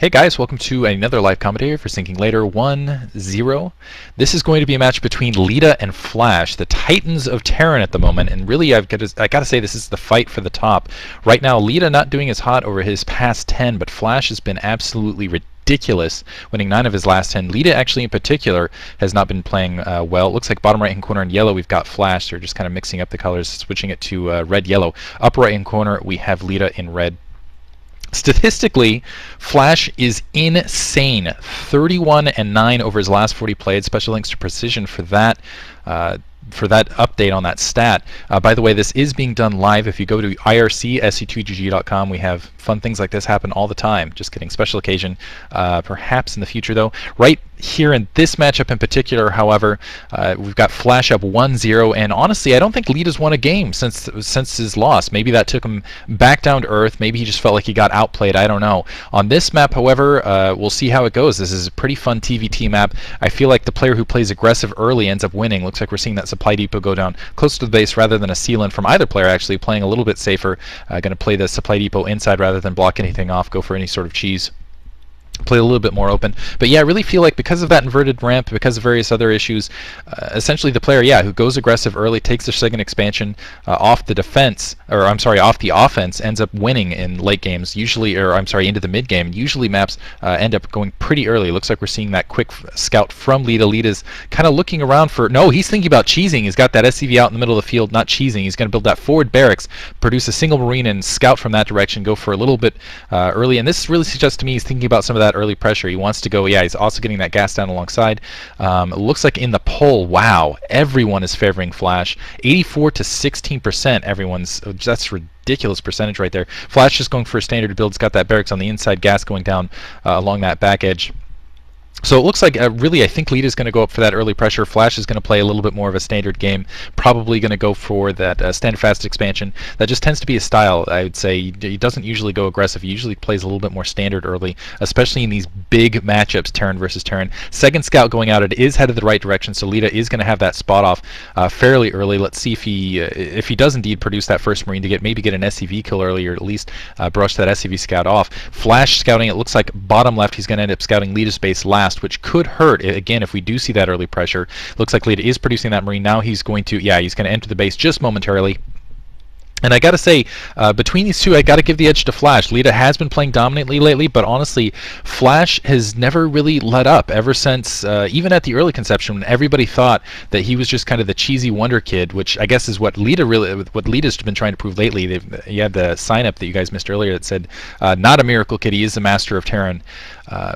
Hey guys, welcome to another live commentary for Sinking Later 1-0. This is going to be a match between Leta and Flash, the titans of Terran at the moment, and really I gotta say this is the fight for the top. Right now, Leta not doing as hot over his past 10, but Flash has been absolutely ridiculous, winning 9 of his last 10. Leta actually in particular has not been playing well. It looks like bottom right hand corner in yellow we've got Flash. They're just kind of mixing up the colors, switching it to red-yellow. Upper right hand corner we have Leta in red. Statistically, Flash is insane. 31-9 over his last 40 played. Special links to Precision for that update on that stat. By the way, this is being done live. If you go to irc.sc2gg.com, we have fun things like this happen all the time. Just kidding. Special occasion, perhaps in the future though. Right here in this matchup in particular, however, we've got Flash up 1-0, and honestly, I don't think Leta's won a game since his loss. Maybe that took him back down to earth. Maybe he just felt like he got outplayed. I don't know. On this map, however, we'll see how it goes. This is a pretty fun TVT map. I feel like the player who plays aggressive early ends up winning. Looks like we're seeing that supply depot go down close to the base rather than a sealant from either player, actually playing a little bit safer. Going to play the supply depot inside rather than block anything off, go for any sort of cheese. Play a little bit more open. But yeah, I really feel like because of that inverted ramp, because of various other issues, essentially the player, who goes aggressive early, takes their second expansion off the defense, or I'm sorry, off the offense, ends up winning in late games, usually, or I'm sorry, into the mid game. Usually maps end up going pretty early. Looks like we're seeing that quick scout from Leta. Leta's kind of looking around for, no, he's thinking about cheesing. He's got that SCV out in the middle of the field, not cheesing. He's going to build that forward barracks, produce a single Marine and scout from that direction, go for a little bit early. And this really suggests to me he's thinking about some of that early pressure. He wants to go, he's also getting that gas down alongside. It looks like in the poll, wow, everyone is favoring Flash. 84 to 16%, that's ridiculous percentage right there. Flash just going for a standard build. It's got that barracks on the inside, gas going down along that back edge. So it looks like really I think Leta's going to go up for that early pressure. Flash is going to play a little bit more of a standard game, probably going to go for that standard fast expansion. That just tends to be his style, I would say. He doesn't usually go aggressive. He usually plays a little bit more standard early, especially in these big matchups, Terran versus Terran. Second scout going out, it is headed the right direction, so Leta is going to have that spot off fairly early. Let's see if he does indeed produce that first Marine to maybe get an SCV kill early, or at least brush that SCV scout off. Flash scouting, it looks like bottom left, he's going to end up scouting Leta's base last, which could hurt again if we do see that early pressure. Looks like Leta is producing that Marine. Now he's going to enter the base just momentarily. And I gotta say, between these two, I gotta give the edge to Flash. Leta has been playing dominantly lately, but honestly, Flash has never really let up ever since, even at the early conception, when everybody thought that he was just kind of the cheesy wonder kid, which I guess is what Leta's been trying to prove lately. You had the sign up that you guys missed earlier that said, "Not a miracle kid. He is the master of Terran."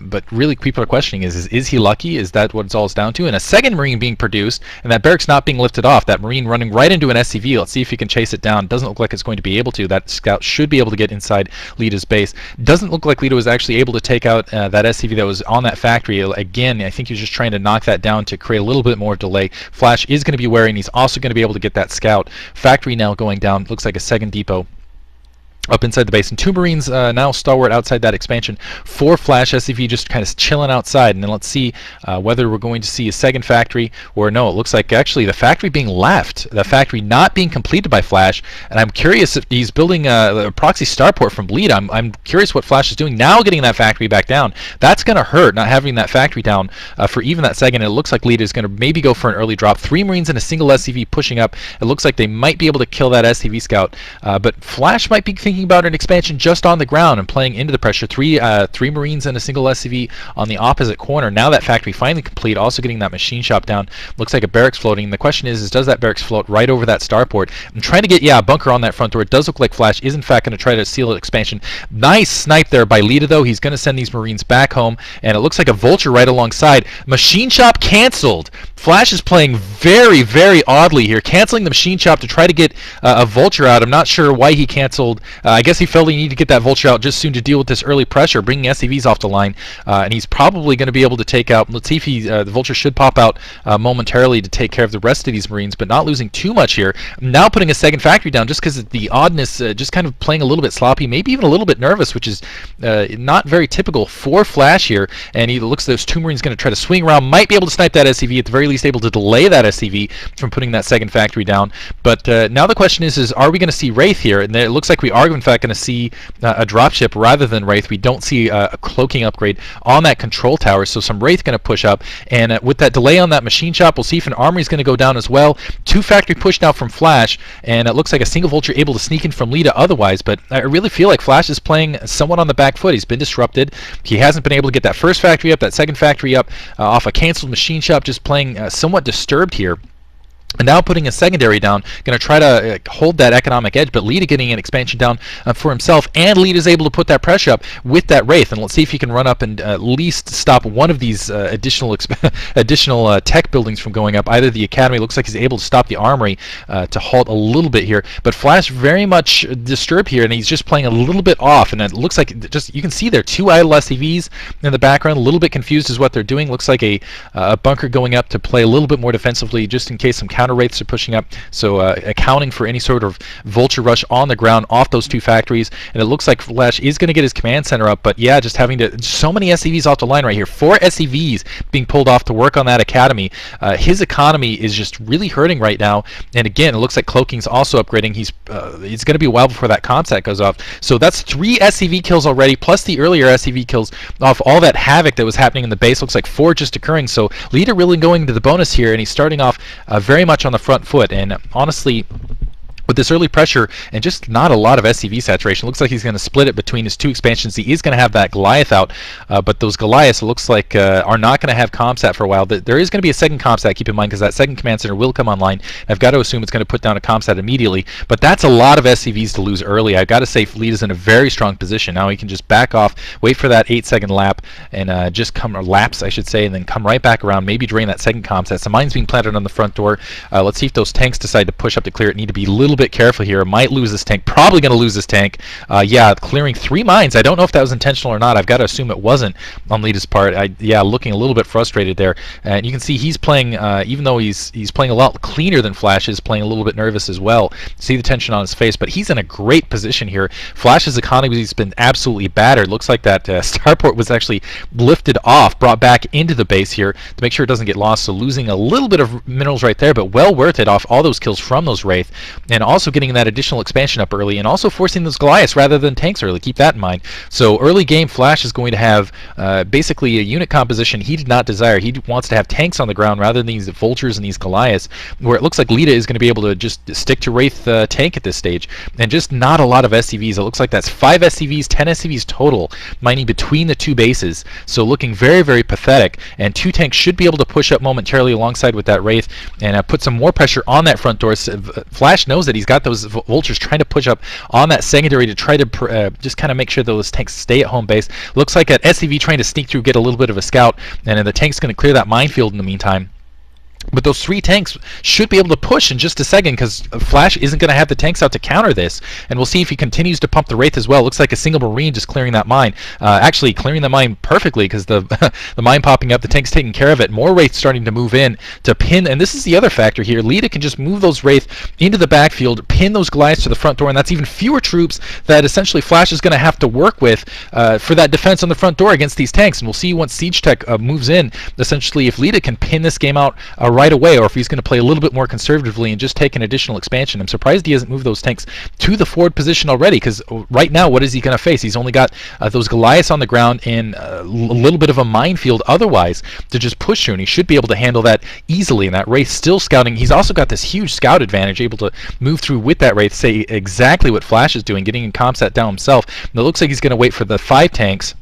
But really, people are questioning: is he lucky? Is that what it's all down to? And a second Marine being produced, and that barracks not being lifted off. That Marine running right into an SCV. Let's see if he can chase it down. Doesn't look like it's going to be able to. That scout should be able to get inside Leta's base. Doesn't look like Leta was actually able to take out that SCV that was on that factory. Again, I think he was just trying to knock that down to create a little bit more delay. Flash is going to be wary, and he's also going to be able to get that scout. Factory now going down. Looks like a second depot up inside the base, and 2 Marines now stalwart outside that expansion. 4 Flash SCV just kind of chilling outside, and then let's see whether we're going to see a second factory or no. It looks like actually the factory being left, the factory not being completed by Flash, and I'm curious if he's building a proxy starport from Leta. I'm curious what Flash is doing now, getting that factory back down. That's going to hurt, not having that factory down for even that second. It looks like Leta is going to maybe go for an early drop. 3 Marines and a single SCV pushing up. It looks like they might be able to kill that SCV scout, but Flash might be thinking about an expansion just on the ground and playing into the pressure. 3 Marines and a single SCV on the opposite corner. Now that factory finally complete, also getting that machine shop down. Looks like a barracks floating. The question is does that barracks float right over that starport? I'm trying to get a bunker on that front door. It does look like Flash is in fact going to try to seal an expansion. Nice snipe there by Leta though. He's going to send these Marines back home, and it looks like a vulture right alongside. Machine shop canceled. Flash is playing very, very oddly here, canceling the machine shop to try to get a vulture out. I'm not sure why he canceled. I guess he felt he needed to get that vulture out just soon to deal with this early pressure, bringing SCVs off the line, and he's probably going to be able to take out. Let's see if the vulture should pop out momentarily to take care of the rest of these Marines, but not losing too much here. Now putting a second factory down just because of the oddness, just kind of playing a little bit sloppy, maybe even a little bit nervous, which is not very typical for Flash here. And he looks those 2 Marines going to try to swing around, might be able to snipe that SCV, at the very least able to delay that SCV from putting that second factory down. But now the question is are we going to see Wraith here? And it looks like we are going in fact, going to see a dropship rather than Wraith. We don't see a cloaking upgrade on that control tower, so some Wraith going to push up. And with that delay on that machine shop, we'll see if an armory is going to go down as well. 2 factory push now from Flash, and it looks like a single vulture able to sneak in from Leta otherwise, but I really feel like Flash is playing somewhat on the back foot. He's been disrupted. He hasn't been able to get that first factory up, that second factory up off a canceled machine shop, just playing somewhat disturbed here. And now putting a secondary down, going to try to hold that economic edge, but Leta getting an expansion down for himself, and Leta's able to put that pressure up with that Wraith. And let's see if he can run up and at least stop one of these additional tech buildings from going up. Either the Academy, looks like he's able to stop the Armory to halt a little bit here, but Flash very much disturbed here, and he's just playing a little bit off, and it looks like just, you can see there 2 idle SCVs in the background, a little bit confused as what they're doing. Looks like a bunker going up to play a little bit more defensively, just in case some counter Wraiths are pushing up, so accounting for any sort of vulture rush on the ground off those 2 factories. And it looks like Flash is going to get his command center up, but yeah, just having to, so many SCVs off the line right here, 4 SCVs being pulled off to work on that Academy. His economy is just really hurting right now, and again, it looks like Cloaking's also upgrading. He's it's going to be a while before that comsat goes off, so that's 3 SCV kills already, plus the earlier SCV kills off all that havoc that was happening in the base. Looks like 4 just occurring, so Leta really going to the bonus here, and he's starting off very much on the front foot. And honestly, with this early pressure and just not a lot of SCV saturation, looks like he's going to split it between his 2 expansions. He is going to have that Goliath out, but those Goliaths, it looks like, are not going to have Comsat for a while. There is going to be a second Comsat, keep in mind, because that second command center will come online. I've got to assume it's going to put down a Comsat immediately, but that's a lot of SCVs to lose early. I've got to say Leta's in a very strong position. Now he can just back off, wait for that 8-second lap, and just come, or lapse, I should say, and then come right back around, maybe drain that second Comsat. Some mines being planted on the front door. Let's see if those tanks decide to push up to clear it. Need to be a little bit careful here. Might lose this tank. Probably going to lose this tank. Yeah, clearing 3 mines. I don't know if that was intentional or not. I've got to assume it wasn't on Leta's part. Yeah, looking a little bit frustrated there. And you can see he's playing, even though he's playing a lot cleaner than Flash is, playing a little bit nervous as well. See the tension on his face, but he's in a great position here. Flash's economy has been absolutely battered. Looks like that starport was actually lifted off, brought back into the base here to make sure it doesn't get lost. So losing a little bit of minerals right there, but well worth it off all those kills from those Wraith, and also getting that additional expansion up early, and also forcing those Goliaths rather than tanks early. Keep that in mind. So early game, Flash is going to have basically a unit composition he did not desire. He wants to have tanks on the ground rather than these vultures and these Goliaths, where it looks like Leta is going to be able to just stick to Wraith tank at this stage, and just not a lot of SCVs. It looks like that's 5 SCVs, 10 SCVs total, mining between the 2 bases. So looking very, very pathetic, and 2 tanks should be able to push up momentarily alongside with that Wraith and put some more pressure on that front door. So Flash knows that he's got those vultures trying to push up on that secondary to try to just kind of make sure those tanks stay at home base. Looks like an SCV trying to sneak through, get a little bit of a scout, and then the tank's going to clear that minefield in the meantime. But those 3 tanks should be able to push in just a second, because Flash isn't going to have the tanks out to counter this. And we'll see if he continues to pump the Wraith as well. Looks like a single Marine just clearing that mine. Actually clearing the mine perfectly, because the mine popping up, the tank's taking care of it. More Wraith starting to move in to pin. And this is the other factor here. Leta can just move those Wraith into the backfield, pin those Goliaths to the front door, and that's even fewer troops that essentially Flash is going to have to work with for that defense on the front door against these tanks. And we'll see once Siege Tech moves in, essentially, if Leta can pin this game out right away, or if he's going to play a little bit more conservatively and just take an additional expansion. I'm surprised he hasn't moved those tanks to the forward position already, because right now, what is he going to face? He's only got those Goliaths on the ground and a little bit of a minefield otherwise to just push through, and he should be able to handle that easily. And that Wraith still scouting. He's also got this huge scout advantage, able to move through with that Wraith, say exactly what Flash is doing, getting in Comsat down himself. And it looks like he's going to wait for the 5 tanks,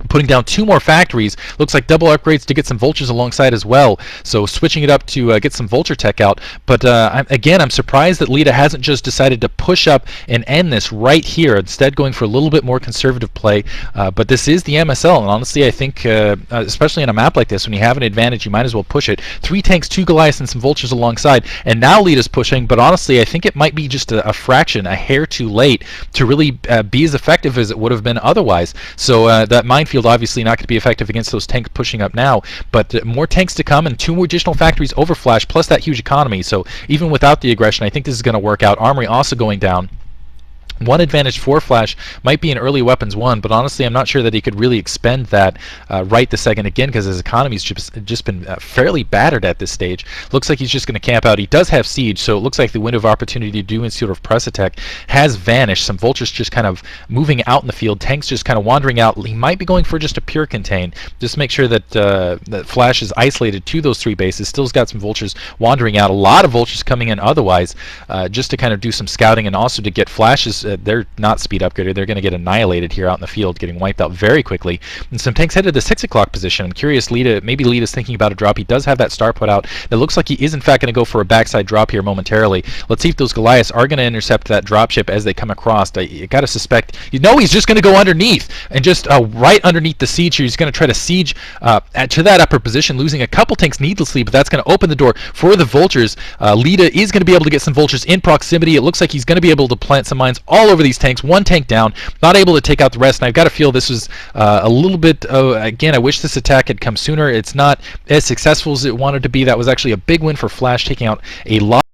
putting down 2 more factories. Looks like double upgrades to get some vultures alongside as well, so switching it up to get some vulture tech out. But I'm surprised that Leta hasn't just decided to push up and end this right here, instead going for a little bit more conservative play. But this is the MSL, and honestly I think especially on a map like this, when you have an advantage, you might as well push it. 3 tanks, 2 Goliaths, and some vultures alongside, and now Leta's pushing, but honestly I think it might be just a fraction, a hair too late to really be as effective as it would have been otherwise. So that minefield obviously not going to be effective against those tanks pushing up now, but more tanks to come and 2 more additional factories over Flash, plus that huge economy. So even without the aggression, I think this is going to work out. Armory also going down. One advantage for Flash might be in early weapons 1, but honestly I'm not sure that he could really expend that right this second again, because his economy's just been fairly battered at this stage. Looks like he's just going to camp out. He does have siege, so it looks like the window of opportunity to do any sort of press attack has vanished. Some vultures just kind of moving out in the field, tanks just kind of wandering out. He might be going for just a pure contain, just make sure that that Flash is isolated to those 3 bases. Still's got some vultures wandering out, a lot of vultures coming in otherwise, just to kind of do some scouting, and also to get Flash's they're not speed upgraded. They're going to get annihilated here out in the field, getting wiped out very quickly. And some tanks headed to 6 o'clock position. I'm curious, maybe Leta's thinking about a drop. He does have that star put out. It looks like he is in fact going to go for a backside drop here momentarily. Let's see if those Goliaths are going to intercept that dropship as they come across. You got to suspect, he's just going to go underneath, and just right underneath the siege here. He's going to try to siege to that upper position, losing a couple tanks needlessly, but that's going to open the door for the vultures. Leta is going to be able to get some vultures in proximity. It looks like he's going to be able to plant some mines all over these tanks. One tank down, not able to take out the rest, and I've got to feel this was a little bit, again, I wish this attack had come sooner. It's not as successful as it wanted to be. That was actually a big win for Flash, taking out a lot